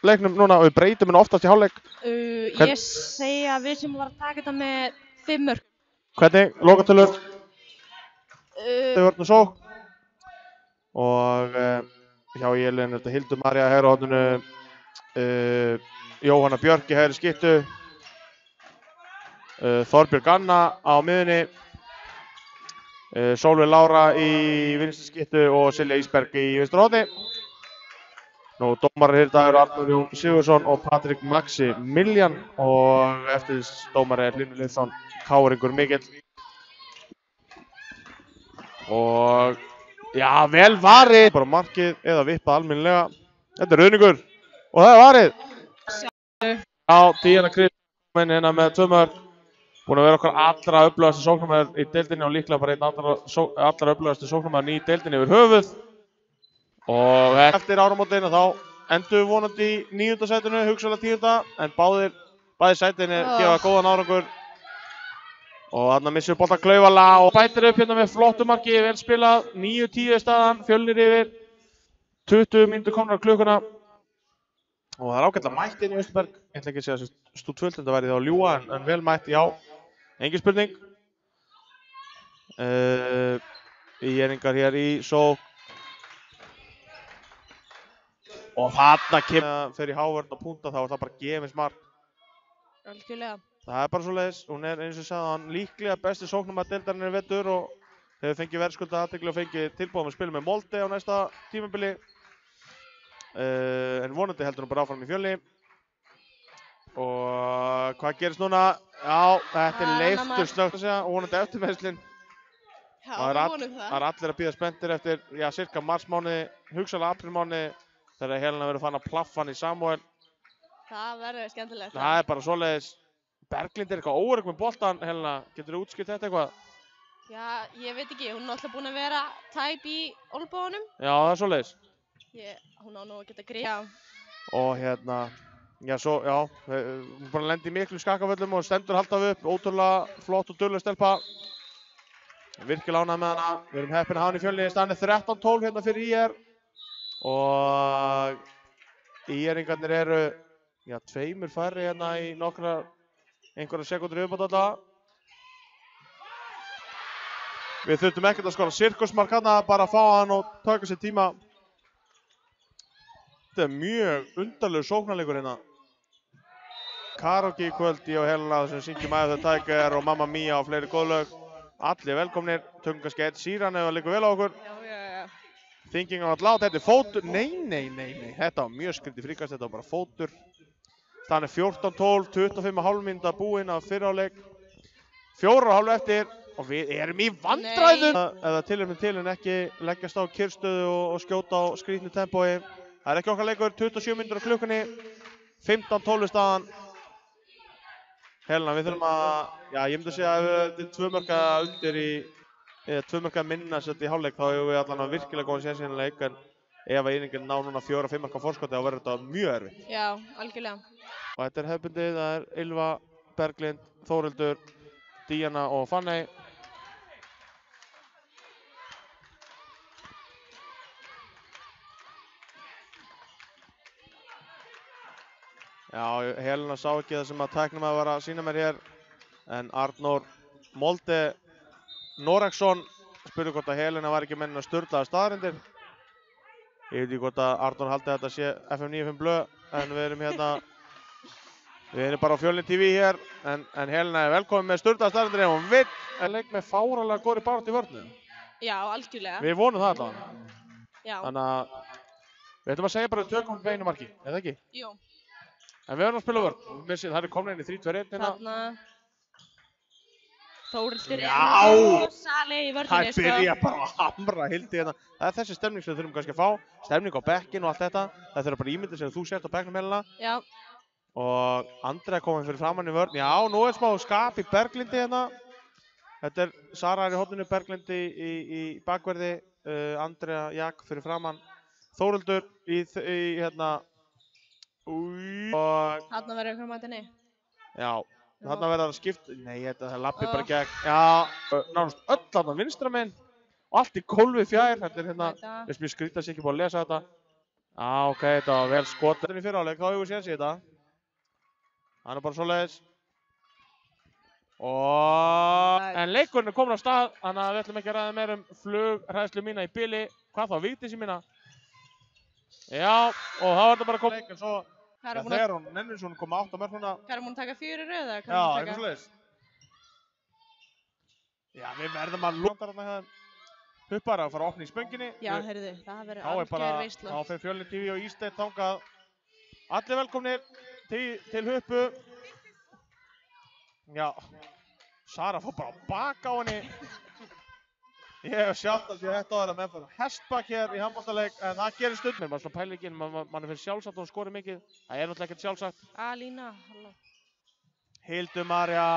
leiknum núna og við breytum henni oftast í hálfleik? Ég segi að við sem var að taka þetta með 5 mörk. Hvernig? Lokatölur? Vörn og sókn. Og hjá Elín er þetta Hildur María hægra horninu, Jóhanna Björk í hægri skyttu, Þorbjörg Anna á miðunni, Sólveig Lára í vinstri skyttu og Silja Ísberg í vinstri horni. Nú dómarar hér í dag eru Arnór Jón Sigurðsson og Patrik Maxi Miljan og eftirlitsdómari er Hlynur Leifsson, KR-ingur mikill. Og já, vel varið. Bara markið eða vippað almennilega. Þetta er Rauningur og það er varið. Já, Díana Kristjáns komin hérna með 2 mörk. Búin að vera okkar allra öflugasti sóknarmaður í deildinni og líklega bara einn allra öflugasti sóknarmaður í deildinni yfir höfuð. Og eftir áramótin þá endum við vonandi í 9. sætinu, hugsanlega 10. En bæði sætinni gefa góðan árangur. Og þarna missum við boltann klaufalega og bætir upp hérna með flottu marki, vel spilað, 9-10 staðan, Fjölnir yfir, 20 mínútur komnar á klukkuna. Og það er ágætlega mætt inn í Austurberg, ég ætla ekki að segja að stútvöld væri þá ljúga en vel mætt, já, engin spurning. Íringar hér í sókn. Og þarna kemur fyrir hávörn og púnta þá er það bara gefins mark. Algjörlega. Það er bara svoleiðis, hún er eins og sagði hann líklega besti sóknarmaður deildarinnar í vetur og hefur fengið verðskulda athygli og fengið tilboð að spila með Molde á næsta tímabili. En vonandi heldur hún bara áfram í Fjölni. Og hvað gerist núna? Já, þetta er leiftur snöggt að segja og vonandi eftirmeiðslin. Já, við vonum það. Það er allir að bíða spenntir eftir, já, cirka marsmánuði, hugsanlega aprílmánuði þegar Helena verður fann að plaffa hann í Samúel. Það verður skemmtilegt. Það er bara svoleiðis. Berglind er eitthvað óörugg með boltan, Helena, getur þú útskýrt þetta eitthvað? Já, ég veit ekki, hún er alltaf búin að vera tæp í olnbóðunum. Já, það er svoleiðis. Hún á nú að geta gríða. Og hérna, já, hún er bara að lenda í miklu skakaföllum og stendur alltaf upp, ótrúlega flott og dugleg stelpa. Virkilega ánægð með hana, við erum heppin að hafa hann í Fjölni, staðan er 13-12 hérna fyrir IR. Og IR-ingarnir eru, já, 2 færri hérna í einhverja sekundur viðbót alltaf. Við þurftum ekkert að skora sirkusmark hérna, bara að fá hann og taka sér tíma. Þetta er mjög undarlegur sóknarleikur hérna. Karaoke í kvöld, ég og Helena sem syngjum Eye of the Tiger og Mamma Mia og fleiri góðlög. Allir velkomnir, tökum kannski Ed Sheeran ef það liggur vel á okkur. Já. Thinking of Loud, þetta er fótur. Nei. Þetta var mjög skrítið fríkast, þetta var bara fótur. Staðan er 14-12, 25,5 mínúta búinn af fyrri hálfleik. 4,5 eftir og við erum í vandræðum. Eða til en ekki leggjast á kyrrstöðu og skjóta á skrýtnu tempói. Það er ekki okkar leikur, 27 mínútur á klukkunni, 15-12 staðan. Helena, við þurfum að, já, ég myndi að segja að ef við 2 mörk undir eða 2 mörk minna sett í hálfleik þá hefur við allan að virkilega góðan séns í þennan leik en ef að einingin ná núna 4-5 marka forskoti þá verður þetta mjög erfitt. Já, algjörlega. Og þetta er hefðbundið, það er Ylva, Berglind, Þórhildur, Díana og Fanney. Já, Helena sá ekki það sem að tæknumæður var að sína mér hér en Arnór Molde Noregsson spurði hvort að Helena var ekki mennin að sturlaða staðarindir. Ég veit ekki hvort að Arnór haldi að þetta sé FM 95 blöð en við erum bara á Fjölni TV hér en Helena er velkomin með sturlaða staðarindir ef hún vill leik með fáralega góðri barátt í vörnum. Já, algjörlega. Við vonum það allavega. Já. Þannig að við ætlum að segja bara tökum við einu marki, eða ekki? Jú. En við verðum að spila vörn. Það er komin inn í 3-2-1 hérna. Þarna Þórhildur Já! rosalega í vörninni, Það byrja bara að hamra Hildi hérna. Það er þessi stemning sem við þurfum kannski að fá. Stemning á bekkinn og allt þetta. Það þurfa bara ímyndið sem þú sért á bekknum Helena. Já. Og Andrea komið fyrir framann í vörn. Já, nú er smá skap í Berglindi hérna. Þetta er Sara í horninu, Berglindi í bakverði. Andrea Jak fyrir framann. Þórhildur í hérna. Og Þarna verður ykkur mætinni. já, þarna verður það skipt. Nei, það lappir bara gegn. Já, nánast öll þarna vinstra megin og allt í kólfi fjær. Þetta er hérna, þess mjög skrítið að sé ekki búið að lesa þetta. Ok, þetta var vel skotið í fyrra áleik, þá hefur við séð þetta. Hann er bara svoleiðis. En leikurinn er komin á stað, þannig að við ætlum ekki að ræða meira flughræðslu mína í bili. Hvað þá, Vigdísi mína? Já, og þá er þetta bara komið. En svo, þegar hún Nennisson kom 8 mörg núna. Hvað er hún að taka 4 í röð? Já, eitthvað svoleiðis. Já, við verðum að lóta hérna hérna. Huppar að fara að opna í spönginni. Já, heyrðu, það verður algjör veisla. Þá fer Fjölnir TV og Ísteinn þangað. Allir velkomnir til Huppu. Já, Sara fór bara á bak á henni. Ég hef sjálft að þetta var að menn fara hestbak hér í handboltaleik, en það gerir stundum. Maður svona pælingin, mann finnst sjálfsagt að hún skori mikið. Það er náttúrulega ekkert sjálfsagt. Alína, halló. Hildur María.